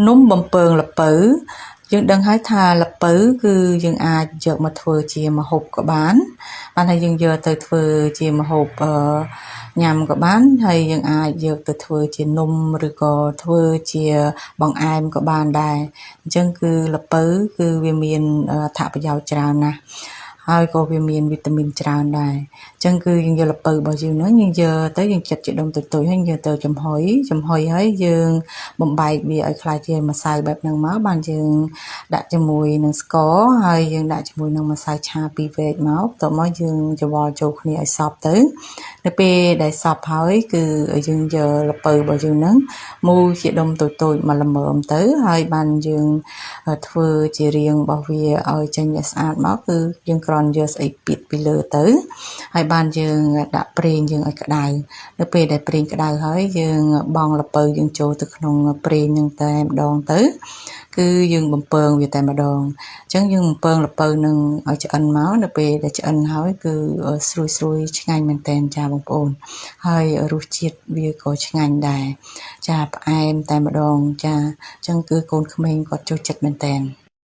នំបំពងល្ពៅយើងដឹងហើយថាល្ពៅគឺយើងអាចយកមកធ្វើជាម្ហូបក៏បានហើយយើងយកទៅធ្វើជាម្ហូបញ៉ាំក៏បានហើយយើងអាចយកទៅធ្វើជានំឬក៏ធ្វើជាបង្អែមក៏បានដែរអញ្ចឹងគឺល្ពៅគឺវាមានអត្ថប្រយោជន៍ច្រើនណាស់ហើយក៏វាមានវីតាមីនច្រើនដែរអញ្ចឹងគឺយើងយកល្ពៅរបស់យើងហ្នឹងយើងយកទៅយើងចិតជាដុំតូចៗហើយយើងទៅចំហុយហើយយើងបំបែកវាឲ្យក្លាយជាម្សៅបែបហ្នឹងមកបានយើងដាក់ជាមួយនឹងស្ករហើយយើងដាក់ជាមួយនឹងម្សៅឆាពីរវែកមកបន្ទាប់មកយើងច្របល់ចូលគ្នាឲ្យសព្វទៅនៅពេលដែលសព្វហើយគឺយើងយកល្ពៅរបស់យើងហ្នឹងមូលជាដុំតូចៗមកល្មមទៅហើយបានយើងធ្វើជារាងរបស់វាឲ្យចេញវាស្អាតមកគឺយើងគ្រាន់យកស្អីពីតពីលើទៅហើយបានយើងដាក់ប្រេងយើងឲ្យក្តៅនៅពេលដែលប្រេងក្តៅហើយយើងបង់ល្ពៅយើងចូលទៅក្នុងប្រេងហ្នឹងតែម្ដងទៅគឺយើងបំពងវាតែម្ដងអញ្ចឹងយើងបំពងល្ពៅនឹងឲ្យឆ្អិនមកនៅពេលដែលឆ្អិនហើយគឺស្រួយឆ្ងាញ់មែនតើចាបងប្អូនហើយរសជាតិវាក៏ឆ្ងាញ់ដែរចាផ្អែមតែម្ដងចាអញ្ចឹងគឺកូនក្មេងគាត់ចូលចិត្តមែនតើ